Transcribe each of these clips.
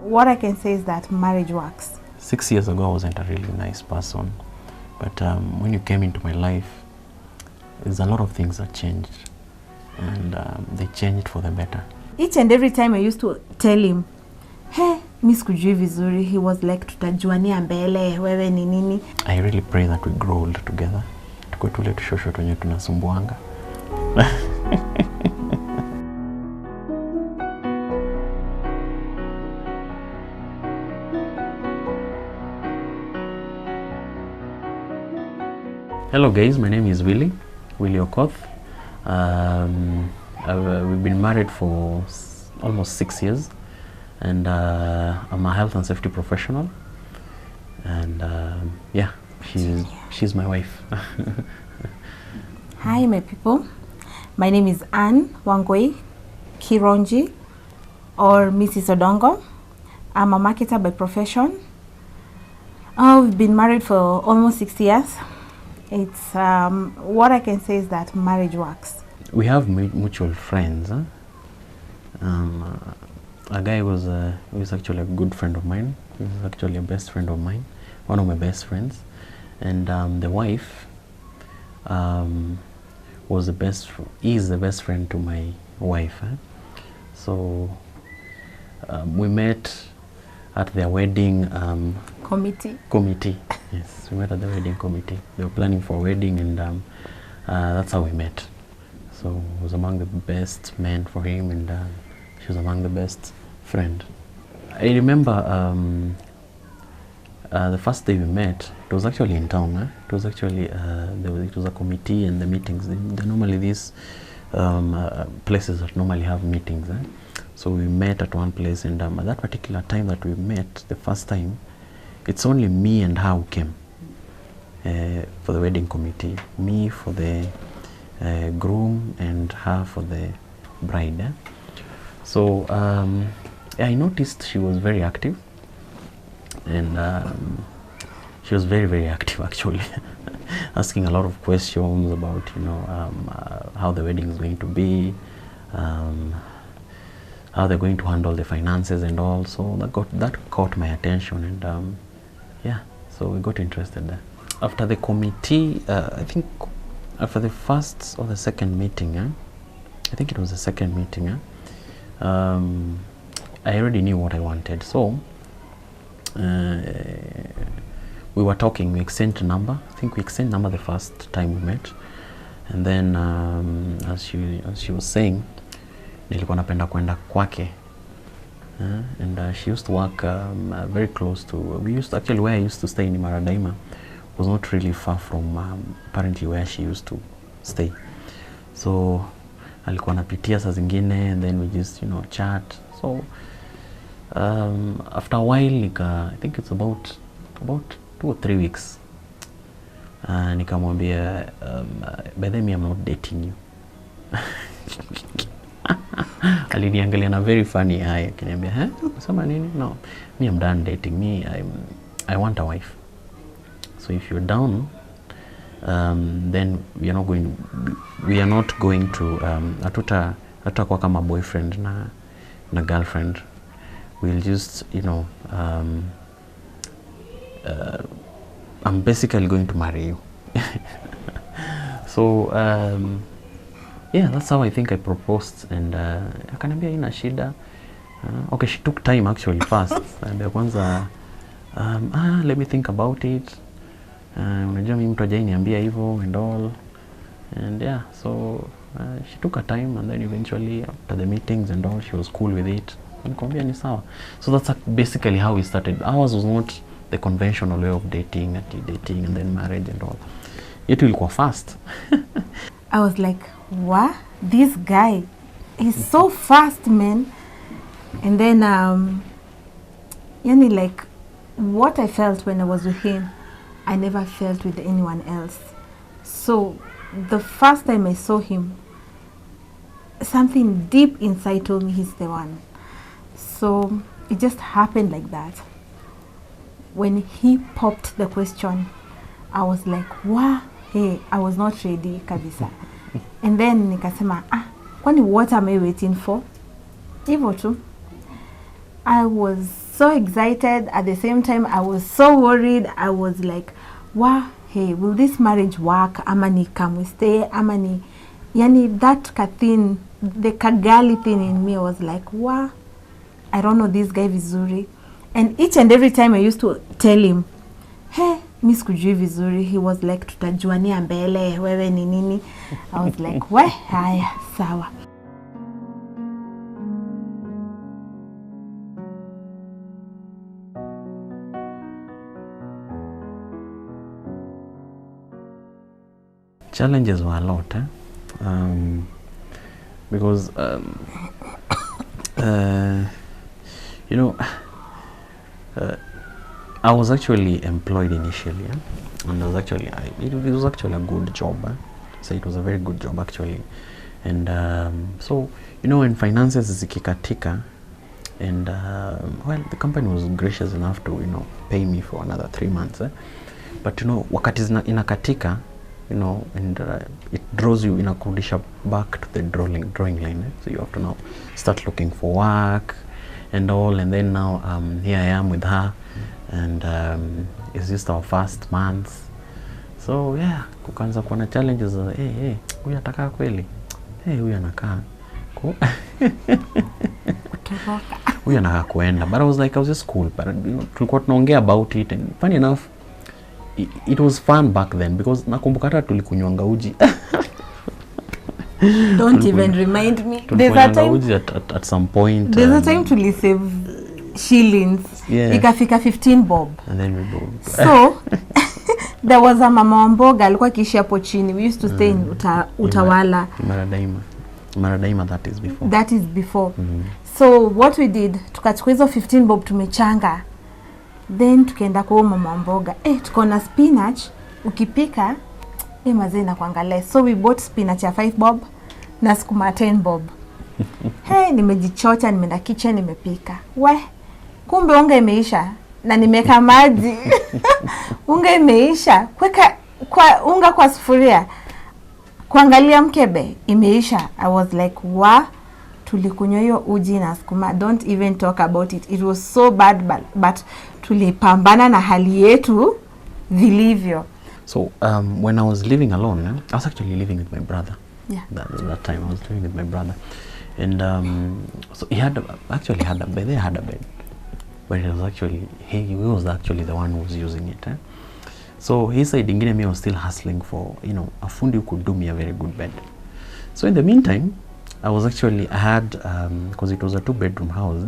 what I can say is that marriage works. 6 years ago, I wasn't a really nice person. But when you came into my life, there's a lot of things that changed. And they changed for the better. Each and every time I used to tell him, hey, Miss Kujui vizuri, he was like, tutajuania mbele, wewe ni nini. I really pray that we grow old together. Tukwe tule tushosho tunye tunasumbuanga. Hello guys, my name is Willy Okoth. We've been married for almost 6 years, and I'm a health and safety professional, and yeah, she's my wife. Hi my people, my name is Wangui Kironji, or Mrs. Odongo. I'm a marketer by profession. We've been married for almost 6 years. It's what I can say is that marriage works. We have mutual friends. A guy was actually a good friend of mine. He was actually a best friend of mine, one of my best friends. And the wife is the best friend to my wife. So we met at their wedding committee. Yes, we met at the wedding committee. They were planning for a wedding, and that's how we met. So I was among the best men for him, and she was among the best friend. I remember the first day we met. It was actually in town. It was actually it was a committee, and the meetings. They're normally these places that normally have meetings. So we met at one place, and at that particular time that we met, the first time, it's only me and her who came for the wedding committee. Me for the groom, and her for the bride. So I noticed she was very active, and she was very, very active actually, asking a lot of questions about, you know, how the wedding is going to be, how they're going to handle the finances and all. So that caught my attention, and yeah, so we got interested there. After the committee, I think after the first or the second meeting, I think it was the second meeting, I already knew what I wanted. So we were talking, we exchanged number. I think we exchanged number the first time we met, and then as she was saying, nilikuwa napenda kwenda kwake, and she used to work very close to, actually where I used to stay in Maradaima was not really far from apparently where she used to stay. So alikuwa napitia saa zingine, and then we just, you know, chat. So after a while, I think it's about 2 or 3 weeks, nikamwambia, by the way, I'm not dating you. Aliniangalia na very funny eye, akiniambia, "Sema nini? No, me, I'm done dating. Me, I want a wife. So if you're down, then we are not going to hatakuwa kama boyfriend na girlfriend. We'll just, you know, I'm basically going to marry you." So yeah, that's how I think I proposed, and akaniambia ina shida. Okay, she took time actually first, and kwanza let me think about it. Unajua mimi mtu hajaniambia hivyo and all, and yeah, so she took her time, and then eventually after the meetings and all, she was cool with it, and nikamwambia ni sawa. So that's basically how we started. Ours was not the conventional way of dating and then marriage and all. It ilikuwa fast. I was like, what? This guy, he's so fast, man. And then, like, what I felt when I was with him, I never felt with anyone else. So, the first time I saw him, something deep inside told me he's the one. So, it just happened like that. When he popped the question, I was like, wow, hey, I was not ready kabisa. And then nikasema, kwani what am I waiting for? Hivyo tu. I was so excited. At the same time, I was so worried. I was like, wow, hey, will this marriage work? Ama ni come stay? Ama ni... Yani, that thing, the kagali thing in me was like, wow, I don't know this guy vizuri. And each and every time I used to tell him, hey, mi sikujui vizuri, he was like, tutajuania mbele, wewe ni nini. I was like, we, haya, sawa. Challenges were a lot, because you know, I was actually employed initially, and it was actually a good job. So it was a very good job actually, and so you know, when finances zikikatika, and well, the company was gracious enough to, you know, pay me for another 3 months, but you know, wakati inakatika, you know, and it draws you inakurudisha back to the drawing line, so you have to now start looking for work and all, and then now here I am with her, and it's just our first month, so yeah, kukanza kuona challenges. Hey, huyu ataka kweli, huyu anakaa huyu anakaa kuenda, but I was like, I was just cool, but you know, tulikuwa tunaongea about it, and funny enough, it was fun back then, because nakumbuka hata tulikunywanga uji. Don't even remind me. There's a time at some point. There's a time to save shillings. Yeah. Ikafika 15 bob. And then we go. So there was a mama wamboga alikuwa kiishi hapo chini. We used to stay in Utawala. Maradaima, that is before. That is before. So what we did, tukachukua hizo 15 bob tumechanga. Then tukaenda kwa mama mboga. Tuko na spinach, ukipika mazee na kuangalia. So we bought spinach ya 5 bob na sukuma 10 bob. Nimejichocha, nimeenda kitchen, nimepika. Kumbe unga imeisha na nimeka maji. Unga imeisha. Kweka unga kwa sufuria. Kuangalia mkebe imeisha. I was like, tulikunywa hiyo uji na sukuma. Don't even talk about it. It was so bad, but tulipambana na hali yetu vilivyo. So when I was living alone, I was actually living with my brother. Yeah. That time I was living with my brother, and so he had a bed. They had a bed, but it was actually he was actually the one who was using it. So he said, "Ingine me was still hustling for, you know, a fundi who could do me a very good bed." So in the meantime, I had because it was a 2-bedroom house.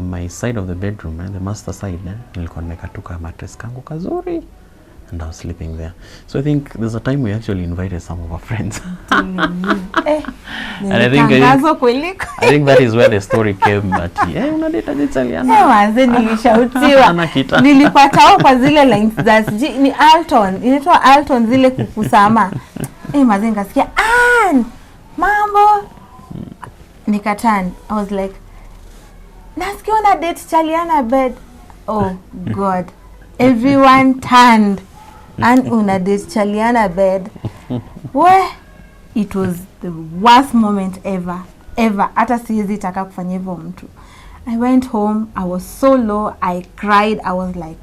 My side of the bedroom, the master side, nilikuwa nimekatuka mattress kangu kazuri, and I was sleeping there. So I think there's a time we actually invited some of our friends. And I think that is where the story came, but unadeta Italiana. Nilishautiwa. Nilipata kwa zile lines za ni Alton, inaitwa Alton zile kukusama. Mazenga sikia, mambo. Nikatan. I was like, nasikia una date Chaliana bed. Oh God. Everyone turned. And una date Chaliana bed. It was the worst moment ever. Hata siwezi taka kufanya hivyo mtu. I went home. I was so low. I cried. I was like,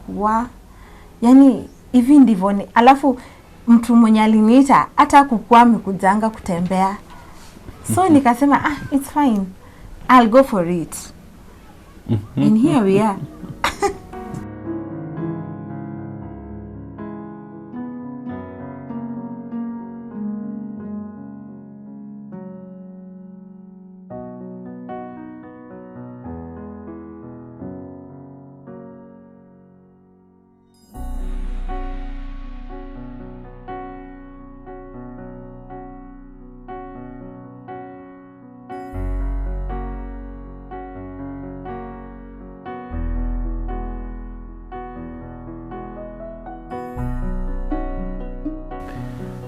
yani hivi ndivyo ni. Alafu mtu mwenye aliniita hata kukua amekujanga kutembea. So nikasema, it's fine. I'll go for it. And here we are.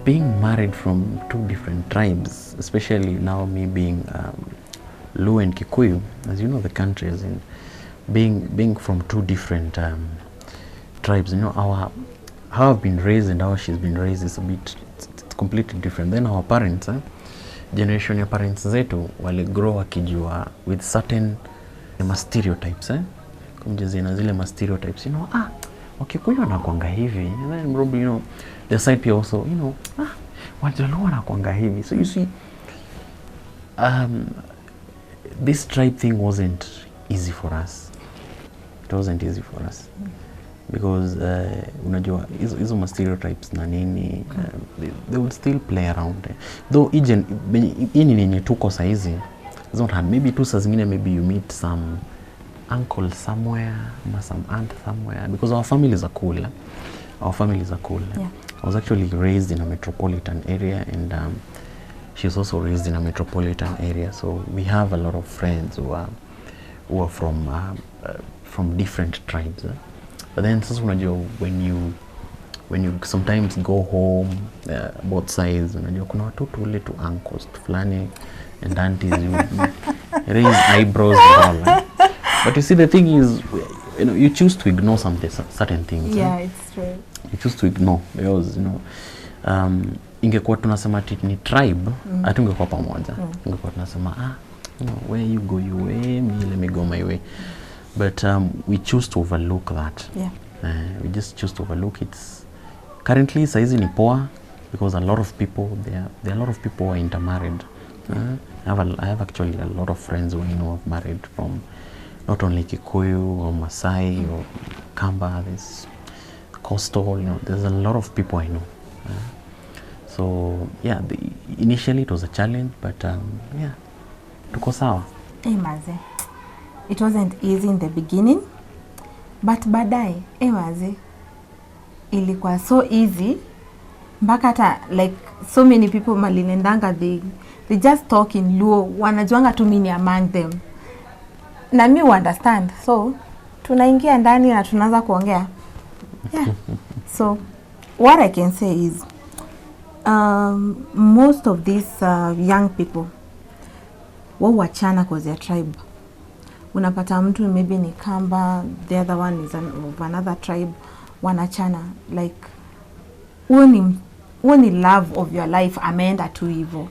Being married from 2 different tribes, especially now me being Luo and Kikuyu, as you know the countries, and being from 2 different tribes, you know, how I've been raised and how she's been raised is it's completely different. Then our parents, generation ya parents zetu wale grow wakijua with certain stereotypes, kumjazia na zile stereotypes, you know, Wakikuyu wanakuanga hivi, and then probably, you know, the side pia also, you know, Wajaluo wanakuanga hivi. So you see, this tribe thing wasn't easy for us. It wasn't easy for us. Because unajua hizo stereotypes na nini, they will still play around. Though ini nini tuko saizi, maybe tu saa zingine maybe you meet some uncle somewhere, or some aunt somewhere, because our families are cool. Our families are cool. Yeah. I was actually raised in a metropolitan area, and she was also raised in a metropolitan area. So we have a lot of friends who are from different tribes. But then sasa unajua when you sometimes go home, both sides, unajua kuna watoto wale tu uncles fulani and aunties, you raise eyebrows and all. But you see, the thing is, you know, you choose to ignore certain things. Yeah, it's true. You choose to ignore because, you know, ingekuwa tunasema ni tribe, hatungekuwa pamoja. Ingekuwa tunasema you know, where you go your way, let me go my way. But we choose to overlook that. Yeah. We just choose to overlook it. Currently, saizi ni poa because a lot of people, there are a lot of people who are intermarried. I have actually a lot of friends who I know have married from not only Kikuyu or Masai or Kamba, there's Coastal, you know, there's a lot of people I know. So yeah, initially it was a challenge, but yeah, tuko sawa. Maze, it wasn't easy in the beginning, but baadaye, maze, ilikuwa so easy, mpaka hata like so many people malinendanga, they just talk in Luo, wanajuanga tu mimi among them. Na mi understand, so tunaingia ndani na tunaanza kuongea. Yeah. So what I can say is most of these young people wachana cause their tribe. Unapata mtu maybe ni Kamba, the other one is of another tribe, wanachana. Like only love of your life ameenda tu hivyo.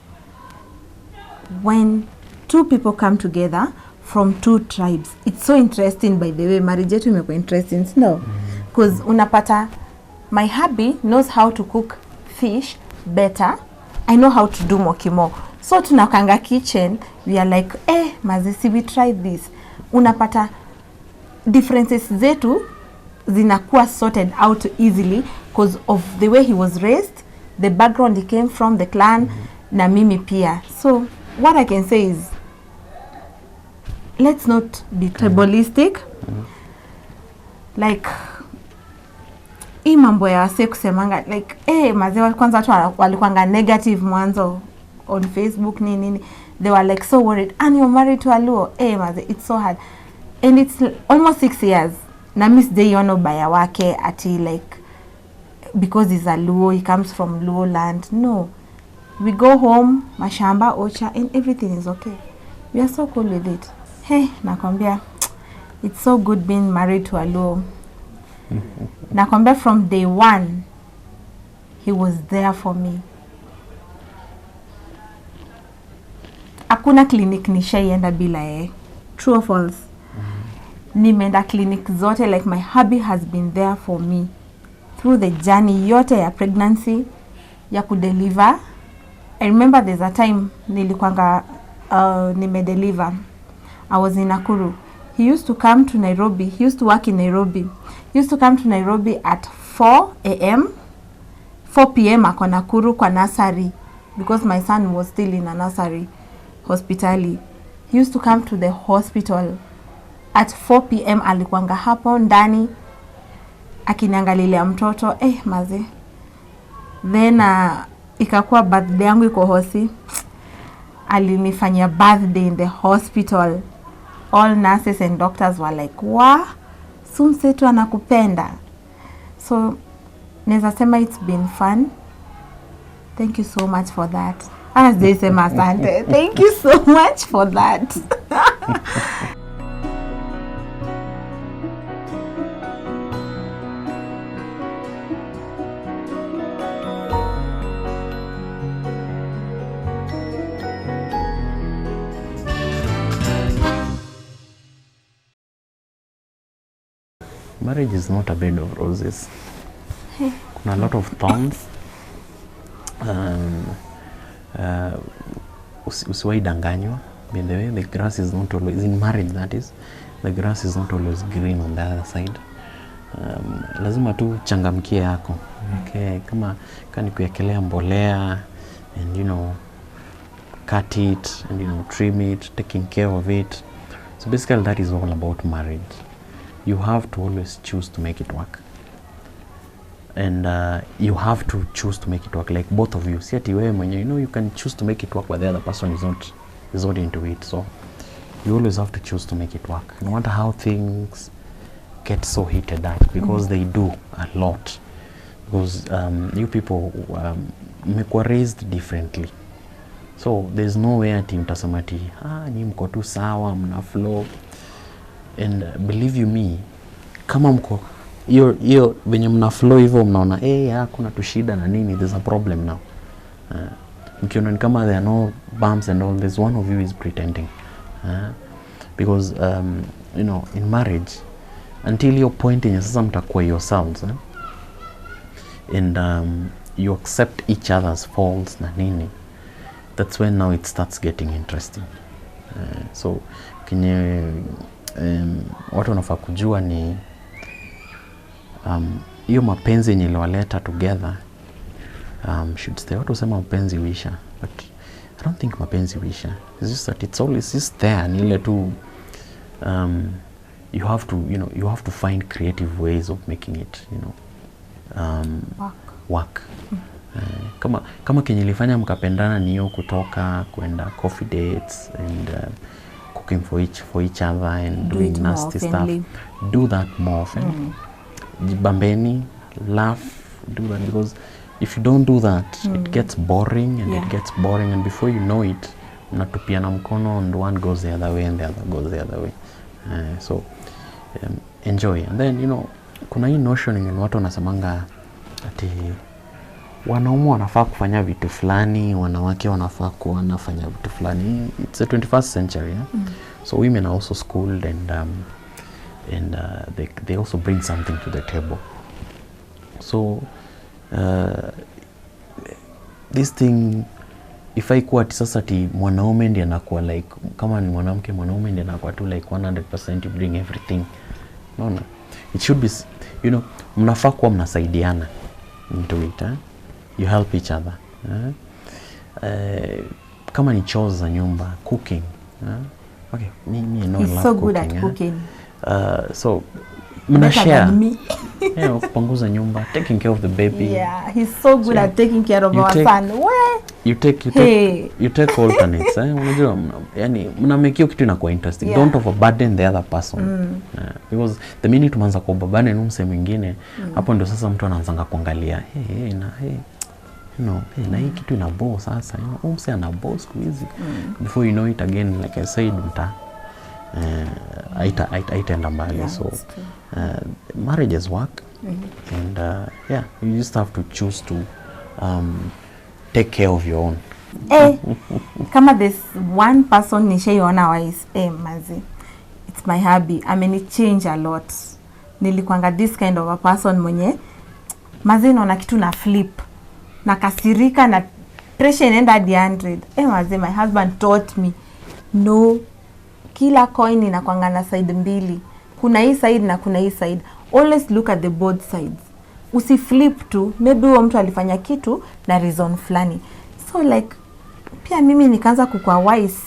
When two people come together from two tribes, it's so interesting. By the way, marriage yetu imekuwa interesting, no? Because unapata my hubby knows how to cook fish better. I know how to do mokimo. So tunakanga kitchen, we are like, mazisi, we try this. Unapata differences zetu zinakuwa sorted out easily because of the way he was raised, the background he came from, the clan, na mimi pia. So what I can say is, let's not be tribalistic. Like, hii mambo ya wase kusemanga, like, mazewa kwanza watu walikuanga negative mwanzo on Facebook, nini. They were like so worried, and you're married to a Luo. Maze, it's so hard. And it's almost 6 years. Na miss day yono baya wake ati like, because he's a Luo, he comes from Luo land. No. We go home, mashamba, ocha, and everything is okay. We are so cool with it. Hey, nakwambia, it's so good being married to a Luo. Nakwambia, from day one, he was there for me. Hakuna clinic nishaienda bila True or false? Nimeenda clinic zote, like my hubby has been there for me through the journey yote ya pregnancy, ya kudeliver. I remember there's a time nilikuanga nimedeliver. I was in Nakuru. He used to come to Nairobi. He used to work in Nairobi. He used to come to Nairobi at 4 a.m. 4 p.m. ako Nakuru kwa nursery, because my son was still in a nursery hospitali. He used to come to the hospital at 4 p.m. alikuanga hapo ndani akiniangalilia mtoto. Maze. Then ikakuwa birthday yangu iko hosi. Alinifanyia birthday in the hospital. All nurses and doctors were like, "Wa, Sumsetu anakupenda." So neza sema it's been fun. Thank you so much for that. As they say, Masante. Thank you so much for that. marriage is not a bed of roses. Kuna a lot of thorns. Usiwahi danganywa. By the way, the grass is not always, in marriage that is, the grass is not always green on the other side. Lazima tu changamkie yako. Okay, kama ni kuwekelea mbolea and you know cut it and you know trim it, taking care of it. So basically that is all about marriage. You have to always choose to make it work. And you have to choose to make it work, like both of you. See ati wewe mwenyewe, you know, you can choose to make it work but the other person is not into it. So you always have to choose to make it work, no matter how things get so heated up, because they do a lot. Because you people were raised differently, so there's no way ati mtasema ati ni mko tu sawa mna flow. And believe you me, kama mko hiyo venye mna flow hivyo mnaona kuna tu shida na nini, there's a problem now. Mkiona kama there are no bumps and all, there's one of you is pretending. Because you know, in marriage, until your point in sasa mtakuwa yourselves, and you accept each other's faults na nini, that's when now it starts getting interesting. So kenye watu wanafaa kujua ni hiyo mapenzi yenye iliwaleta together should stay. Watu wasema mapenzi wisha, but I don't think mapenzi wisha. It's just that it's always just there. Ni ile tu you have to find creative ways of making it, you know, work. Kama kenye ilifanya mkapendana ni hiyo kutoka kwenda coffee dates and cooking for each other and doing nasty stuff. Do that more often. Jibambeni, laugh, do that, because if you don't do that, it gets boring and it gets boring, and before you know it, mnatupiana mkono and one goes the other way and the other goes the other way. So enjoy. And then, you know, kuna hii notion yenye watu wanasemanga ati wanaume wanafaa kufanya vitu fulani, wanawake wanafaa wanafanya vitu fulani. It's the 21st century, so women are also schooled and they also bring something to the table. So this thing, if I kuwa sasa ati mwanaume ndiye anakuwa like, kama ni mwanamke mwanaume ndiye anakuwa tu like 100% you bring everything. No. It should be, you know, mnafaa kuwa mnasaidiana into it. You help each other. Kama ni chores za nyumba, cooking. Okay, me no He's love so cooking, good at cooking. So mna share. Kupanguza nyumba, taking care of the baby. Yeah, he's so good at taking care of our son. You take alternates. Unajua, yani mna make hiyo kitu inakuwa interesting. Don't overburden the other person. Because the minute umeanza kuoverburden mse mwingine, hapo ndio sasa mtu anaanza kuangalia, na hii kitu ina boss sasa, mse ana boss squeeze. Before you know it, again, like I said, aitaenda mbali. So marriages work, and you just have to choose to take care of your own. Kama this one person nishaiona wise, mazi, it's my hubby. I mean, it changed a lot. Nilikuanga this kind of a person mwenye mazi naona kitu na flip, na kasirika, na pressure inaenda hadi 100. Mazi, my husband taught me, no, kila coin inakuanga na side mbili. Kuna hii side na kuna hii side. Always look at the both sides. Usiflip tu. Maybe huyo mtu alifanya kitu na reason fulani. So like, pia mimi nikaanza kukua wise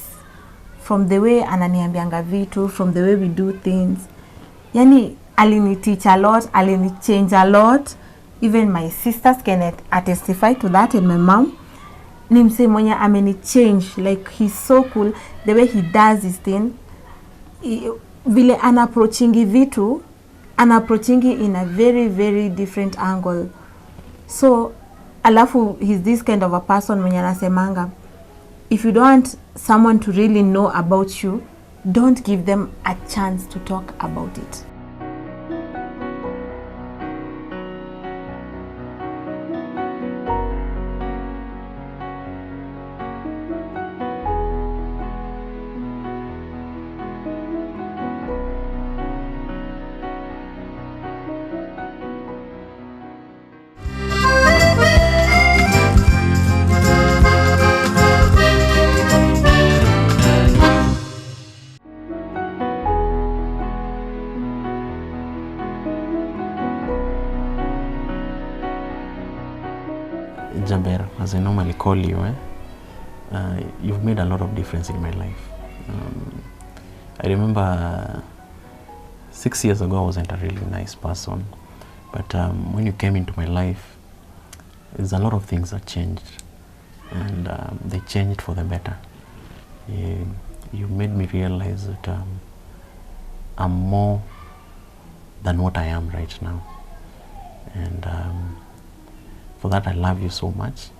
from the way ananiambianga vitu, from the way we do things. Yani alini teach a lot, alini change a lot. Even my sisters can attestify to that, and my mom. Ni mse mwenye ameni change, like he's so cool the way he does his thing. Vile anaapproachingi vitu, anaapproachingi in a very very different angle. So alafu he's this kind of a person mwenye anasemanga, if you don't want someone to really know about you, don't give them a chance to talk about it. Jaber, as I normally call you, you've made a lot of difference in my life. I remember 6 years ago I wasn't a really nice person, but when you came into my life, there's a lot of things that changed, and they changed for the better. You made me realize that I'm more than what I am right now, and for that I love you so much.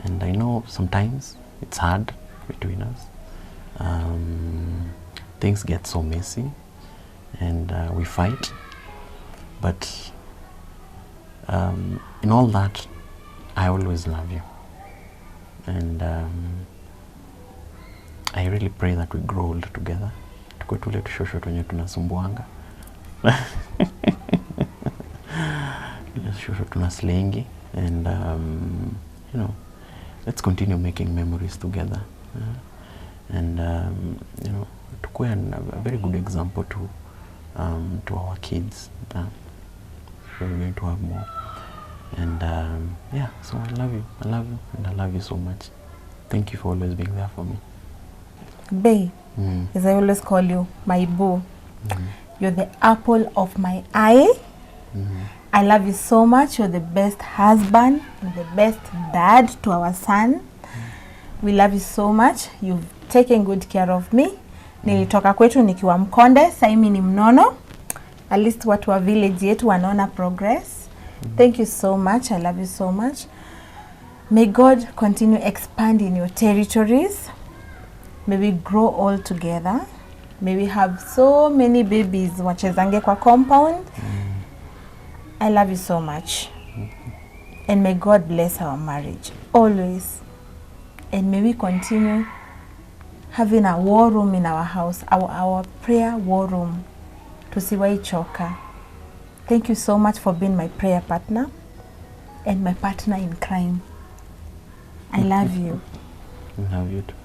And I know sometimes it's hard between us. Things get so messy, and we fight, but in all that, I always love you, and I really pray that we grow old together. Tukue tule tushosho twenye tunasumbuanga. Tushosho tunaslengi, and you know, let's continue making memories together, and you know, tukue a very good example to our kids. We're going to have more, and yeah, so I love you, and I love you so much. Thank you for always being there for me. Bae, as I always call you, my boo. You're the apple of my eye. I love you so much. You're the best husband, you're the best dad to our son. We love you so much. You've taken good care of me. Nilitoka kwetu nikiwa mkonde, sasa mimi ni mnono. At least watu wa village yetu wanaona progress. Thank you so much. I love you so much. May God continue expanding your territories. May we grow all together. May we have so many babies wachezange kwa compound. I love you so much. And may God bless our marriage always. And may we continue having a war room in our house, our prayer war room. Tusiwai choka. Thank you so much for being my prayer partner and my partner in crime. I love you. I love you too.